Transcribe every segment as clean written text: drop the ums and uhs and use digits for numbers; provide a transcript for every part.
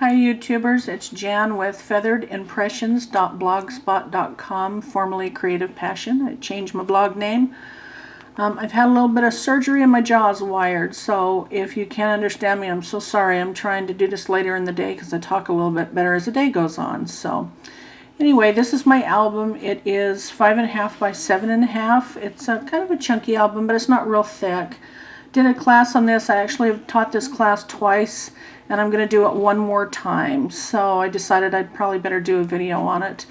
Hi YouTubers, it's Jan with featheredimpressions.blogspot.com, formerly Creative Passion. I changed my blog name. I've had a little bit of surgery and my jaw's wired, so if you can't understand me, I'm so sorry. I'm trying to do this later in the day because I talk a little bit better as the day goes on. So anyway, this is my album. It is 5.5 by 7.5. It's a kind of a chunky album, but it's not real thick. Did a class on this. I actually have taught this class twice, and I'm going to do it one more time. So I decided I'd probably better do a video on it.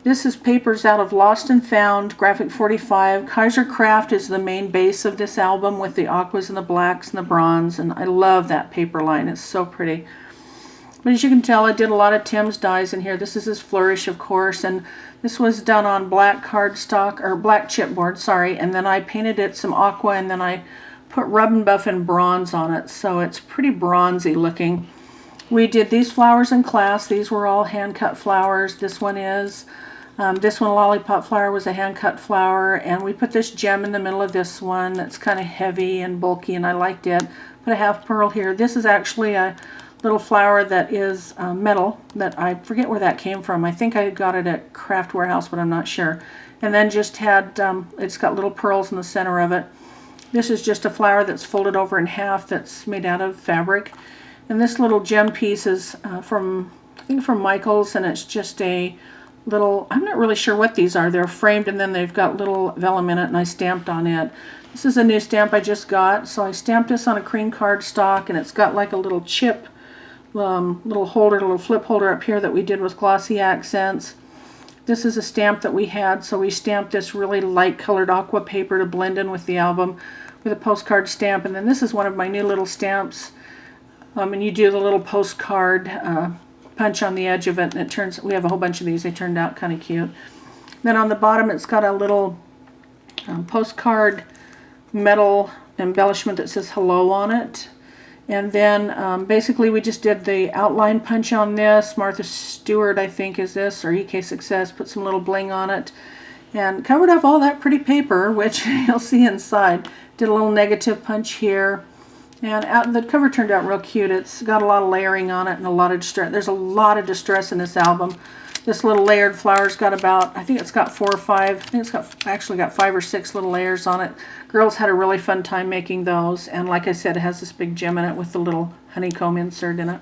This is papers out of Lost and Found, Graphic 45. Kaiser Craft is the main base of this album with the aquas and the blacks and the bronze, and I love that paper line. It's so pretty. But as you can tell, I did a lot of Tim's dyes in here. This is his Flourish, of course, and this was done on black cardstock, or black chipboard, sorry, and then I painted it some aqua, and then I put Rub and Buff and bronze on it, so it's pretty bronzy looking. We did these flowers in class. These were all hand-cut flowers. This one is. This one, Lollipop Flower, was a hand-cut flower, and we put this gem in the middle of this one that's kind of heavy and bulky, and I liked it. Put a half pearl here. This is actually a little flower that is metal, that I forget where that came from. I think I got it at Craft Warehouse, but I'm not sure. And then just had, it's got little pearls in the center of it. This is just a flower that's folded over in half that's made out of fabric. And this little gem piece is from, I think from Michael's, and it's just a little, I'm not really sure what these are. They're framed and then they've got little vellum in it, and I stamped on it. This is a new stamp I just got, so I stamped this on a cream cardstock, and it's got like a little chip, little holder, little flip holder up here that we did with glossy accents. This is a stamp that we had, so we stamped this really light colored aqua paper to blend in with the album with a postcard stamp. And then this is one of my new little stamps, and you do the little postcard punch on the edge of it, and it turns, we have a whole bunch of these. They turned out kind of cute. Then on the bottom it's got a little postcard metal embellishment that says hello on it. And then basically we just did the outline punch on this. Martha Stewart, I think, is this, or EK Success. Put some little bling on it and covered up all that pretty paper, which you'll see inside. Did a little negative punch here, and the cover turned out real cute. It's got a lot of layering on it and a lot of distress. There's a lot of distress in this album. This little layered flower's got about, I think it's got 4 or 5, I think it's got actually got 5 or 6 little layers on it. Girls had a really fun time making those, and like I said, it has this big gem in it with the little honeycomb insert in it.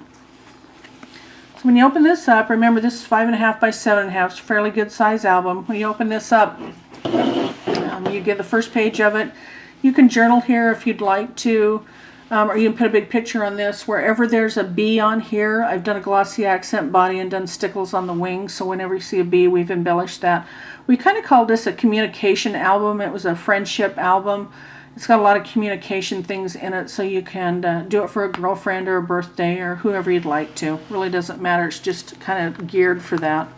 So when you open this up, remember this is 5.5 by 7.5. It's a fairly good size album. When you open this up, you get the first page of it. You can journal here if you'd like to, or you can put a big picture on this. Wherever there's a bee on here, I've done a glossy accent body and done stickles on the wings, so whenever you see a bee, we've embellished that. We kind of called this a communication album. It was a friendship album. It's got a lot of communication things in it, so you can do it for a girlfriend or a birthday or whoever you'd like to. Really doesn't matter. It's just kind of geared for that.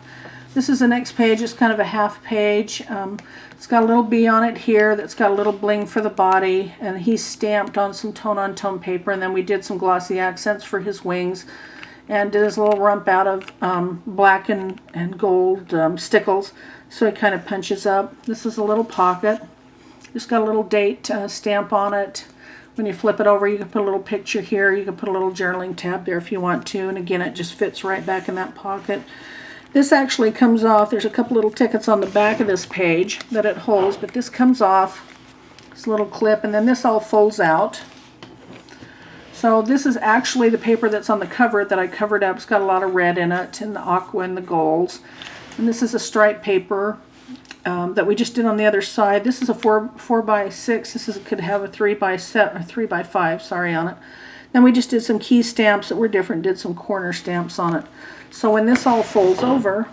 This is the next page. It's kind of a half page. It's got a little bee on it here that's got a little bling for the body, and he's stamped on some tone-on-tone paper, and then we did some glossy accents for his wings and did his little rump out of black and gold stickles, so he kind of punches up. This is a little pocket. Just got a little date stamp on it. When you flip it over, you can put a little picture here. You can put a little journaling tab there if you want to, and again, it just fits right back in that pocket. This actually comes off. There's a couple little tickets on the back of this page that it holds, but this comes off. This little clip, and then this all folds out. So this is actually the paper that's on the cover that I covered up. It's got a lot of red in it, and the aqua and the golds. And this is a stripe paper that we just did on the other side. This is a 4 by 6. This could have a 3 by 7 or 3 by 5. Sorry on it. Then we just did some key stamps that were different. Did some corner stamps on it. So when this all folds over,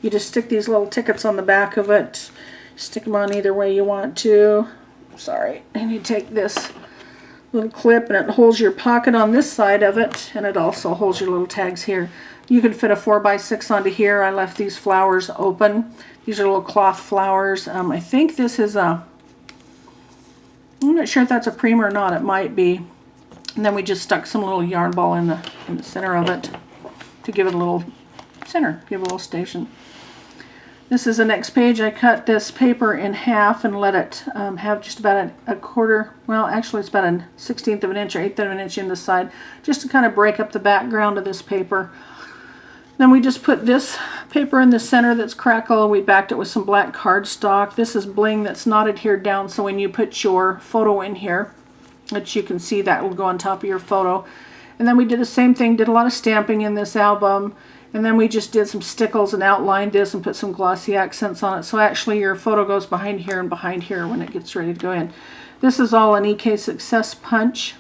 you just stick these little tickets on the back of it. Stick them on either way you want to. Sorry. And you take this little clip, and it holds your pocket on this side of it, and it also holds your little tags here. You can fit a 4 by 6 onto here. I left these flowers open. These are little cloth flowers. I think this is a, I'm not sure if that's a Prima or not. It might be. And then we just stuck some little yarn ball in the center of it to give it a little center, give it a little station. This is the next page. I cut this paper in half and let it have just about a quarter, well actually it's about a 1/16 of an inch or 1/8 of an inch in the side, just to kind of break up the background of this paper. Then we just put this paper in the center that's crackle, and we backed it with some black cardstock. This is bling that's not adhered down, so when you put your photo in here, that you can see that will go on top of your photo. And then we did the same thing, did a lot of stamping in this album, and then we just did some stickles and outlined this and put some glossy accents on it. So actually your photo goes behind here and behind here when it gets ready to go in. This is all an EK Success punch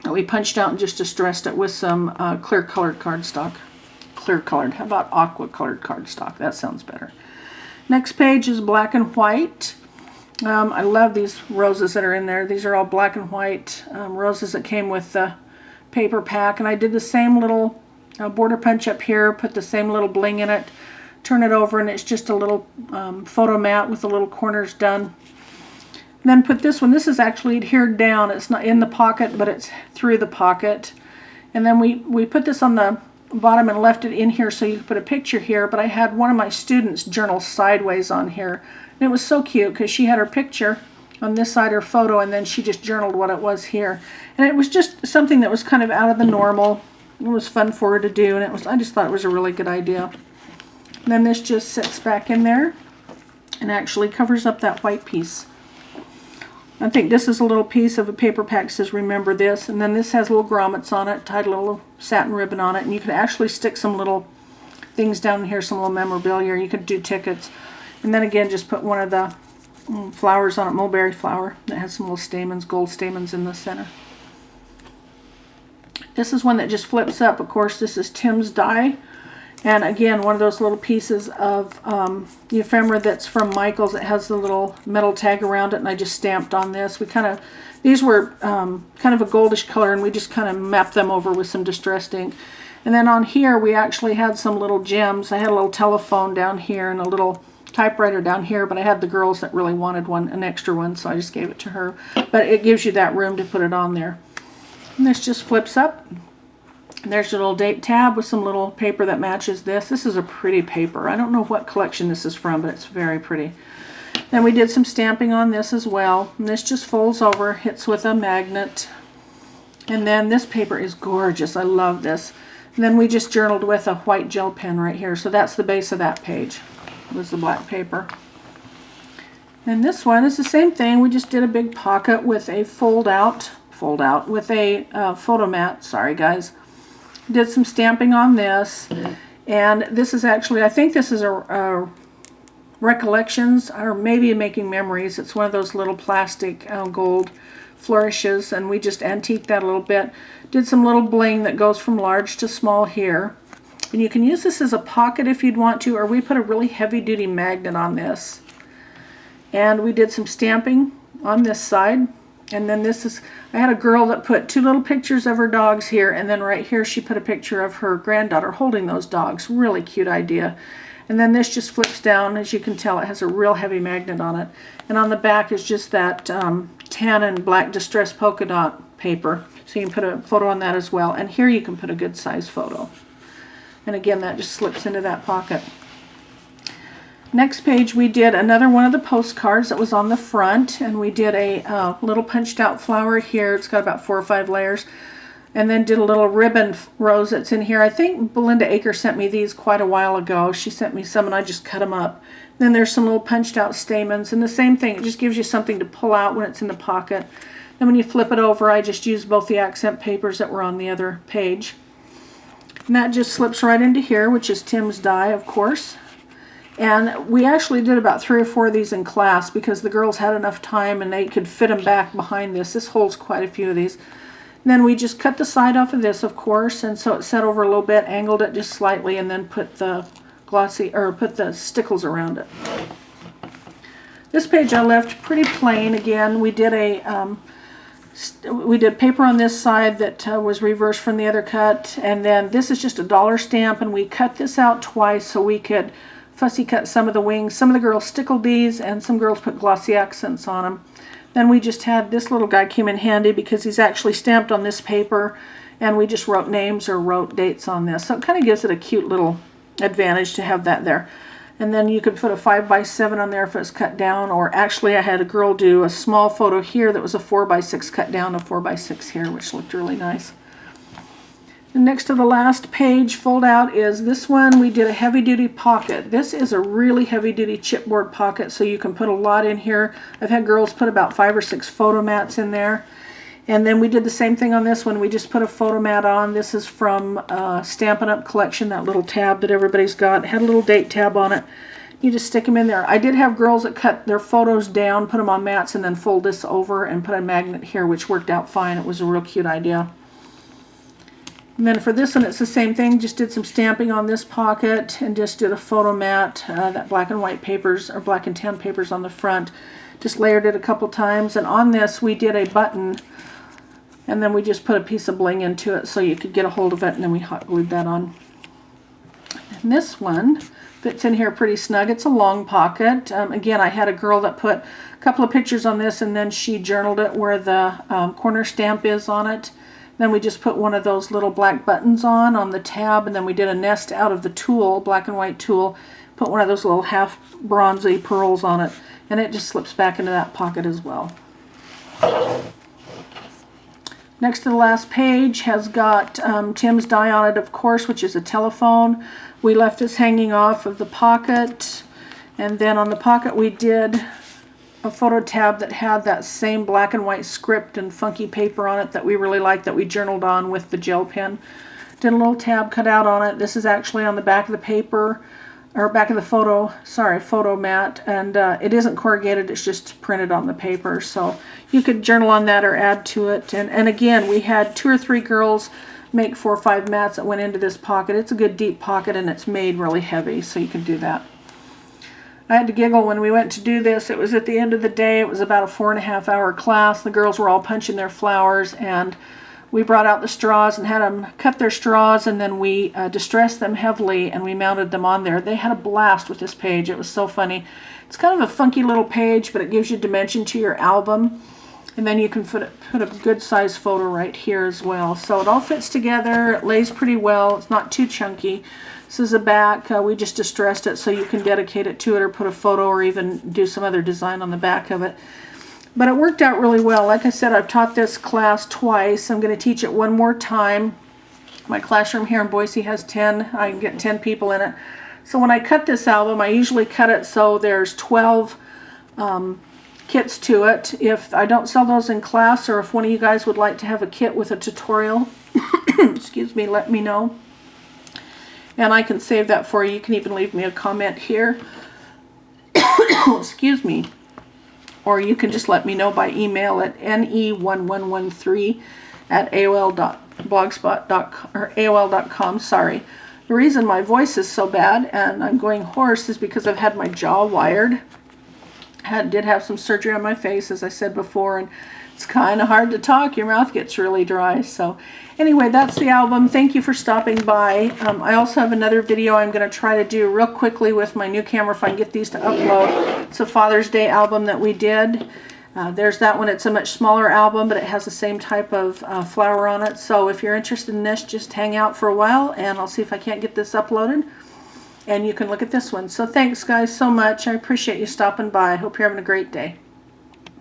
that we punched out and just distressed it with some clear colored cardstock. Clear colored, how about aqua colored cardstock? That sounds better. Next page is black and white. I love these roses that are in there. These are all black and white roses that came with the paper pack, and I did the same little border punch up here, put the same little bling in it, turn it over, and it's just a little photo mat with the little corners done. And then put this one. This is actually adhered down. It's not in the pocket, but it's through the pocket. And then we put this on the bottom and left it in here so you could put a picture here, but I had one of my students journal sideways on here, and it was so cute because she had her picture on this side, her photo, and then she just journaled what it was here, and it was just something that was kind of out of the normal. It was fun for her to do, and I just thought it was a really good idea. And then this just sits back in there and actually covers up that white piece. I think this is a little piece of a paper pack that says remember this, and then this has little grommets on it, tied a little satin ribbon on it, and you can actually stick some little things down here, some little memorabilia, or you could do tickets. And then again just put one of the flowers on it, mulberry flower, that has some little stamens, gold stamens in the center. This is one that just flips up. Of course, this is Tim's die. And again, one of those little pieces of the ephemera that's from Michael's. It has the little metal tag around it, and I just stamped on this. These were kind of a goldish color, and we just kind of mapped them over with some distressed ink. And then on here, we actually had some little gems. I had a little telephone down here and a little typewriter down here, but I had the girls that really wanted an extra one, so I just gave it to her. But it gives you that room to put it on there. And this just flips up. And there's a little date tab with some little paper that matches this. This is a pretty paper. I don't know what collection this is from, but it's very pretty. Then we did some stamping on this as well. And this just folds over, hits with a magnet. And then this paper is gorgeous. I love this. And then we just journaled with a white gel pen right here. So that's the base of that page, was the black paper. And this one is the same thing. We just did a big pocket with a fold out with a photo mat. Sorry guys. Did some stamping on this, and this is actually, I think this is a Recollections, or maybe Making Memories. It's one of those little plastic gold flourishes, and we just antiqued that a little bit. Did some little bling that goes from large to small here, and you can use this as a pocket if you'd want to, or we put a really heavy-duty magnet on this. And we did some stamping on this side. And then this is, I had a girl that put two little pictures of her dogs here, and then right here she put a picture of her granddaughter holding those dogs. Really cute idea. And then this just flips down. As you can tell, it has a real heavy magnet on it. And on the back is just that tan and black distressed polka dot paper. So you can put a photo on that as well. And here you can put a good size photo. And again, that just slips into that pocket. Next page, we did another one of the postcards that was on the front, and we did a little punched out flower here. It's got about 4 or 5 layers, and then did a little ribbon rose that's in here. I think Belinda Aker sent me these quite a while ago. She sent me some, and I just cut them up. Then there's some little punched out stamens, and the same thing. It just gives you something to pull out when it's in the pocket. Then when you flip it over, I just used both the accent papers that were on the other page. And that just slips right into here, which is Tim's die, of course. And we actually did about 3 or 4 of these in class because the girls had enough time and they could fit them back behind this. This holds quite a few of these. And then we just cut the side off of this, of course, and so it set over a little bit, angled it just slightly, and then put the stickles around it. This page I left pretty plain. Again, we did paper on this side that was reversed from the other cut, and then this is just a dollar stamp, and we cut this out twice so we could fussy cut some of the wings. Some of the girls stickled these, and some girls put glossy accents on them. Then we just had this little guy came in handy because he's actually stamped on this paper, and we just wrote names or wrote dates on this. So it kind of gives it a cute little advantage to have that there. And then you could put a 5x7 on there if it's cut down, or actually I had a girl do a small photo here that was a 4x6 cut down, a 4x6 here, which looked really nice. And next to the last page fold out is this one. We did a heavy duty pocket. This is a really heavy duty chipboard pocket, so you can put a lot in here. I've had girls put about 5 or 6 photo mats in there. And then we did the same thing on this one. We just put a photo mat on. This is from Stampin' Up! Collection, that little tab that everybody's got. It had a little date tab on it. You just stick them in there. I did have girls that cut their photos down, put them on mats, and then fold this over and put a magnet here, which worked out fine. It was a real cute idea. And then for this one, it's the same thing. Just did some stamping on this pocket and just did a photo mat, that black and white papers, or black and tan papers on the front. Just layered it a couple times. And on this, we did a button. And then we just put a piece of bling into it so you could get a hold of it, and then we hot glued that on. And this one fits in here pretty snug. It's a long pocket. Again, I had a girl that put a couple of pictures on this, and then she journaled it where the corner stamp is on it. Then we just put one of those little black buttons on the tab, and then we did a nest out of the tulle, black and white tulle, put one of those little half bronzy pearls on it, and it just slips back into that pocket as well. Next to the last page has got Tim's die on it, of course, which is a telephone. We left this hanging off of the pocket, and then on the pocket we did a photo tab that had that same black and white script and funky paper on it that we really liked, that we journaled on with the gel pen. Did a little tab cut out on it. This is actually on the back of the paper, or back of the photo mat, and it isn't corrugated, it's just printed on the paper, so you could journal on that or add to it. And again, we had 2 or 3 girls make 4 or 5 mats that went into this pocket. It's a good deep pocket, and it's made really heavy, so you can do that. I had to giggle when we went to do this. It was at the end of the day. It was about a 4.5 hour class. The girls were all punching their flowers, and we brought out the straws and had them cut their straws, and then we distressed them heavily, and we mounted them on there. They had a blast with this page. It was so funny. It's kind of a funky little page, but it gives you dimension to your album. And then you can put a good size photo right here as well. So it all fits together. It lays pretty well. It's not too chunky. This is a back. We just distressed it so you can dedicate it to it, or put a photo, or even do some other design on the back of it. But it worked out really well. Like I said, I've taught this class twice. I'm going to teach it one more time. My classroom here in Boise has 10. I can get 10 people in it. So when I cut this album, I usually cut it so there's 12 kits to it. If I don't sell those in class, or if one of you guys would like to have a kit with a tutorial, excuse me, let me know. And I can save that for you. You can even leave me a comment here. Excuse me. Or you can just let me know by email at ne1113@aol.blogspot.com, or AOL.com. Sorry. The reason my voice is so bad and I'm going hoarse is because I've had my jaw wired. Did have some surgery on my face, as I said before, and it's kind of hard to talk. Your mouth gets really dry. So anyway, that's the album. Thank you for stopping by. I also have another video I'm going to try to do real quickly with my new camera if I can get these to upload. It's a Father's Day album that we did. There's that one. It's a much smaller album, but it has the same type of flower on it. So if you're interested in this, just hang out for a while, and I'll see if I can't get this uploaded. And you can look at this one. So thanks, guys, so much. I appreciate you stopping by. I hope you're having a great day.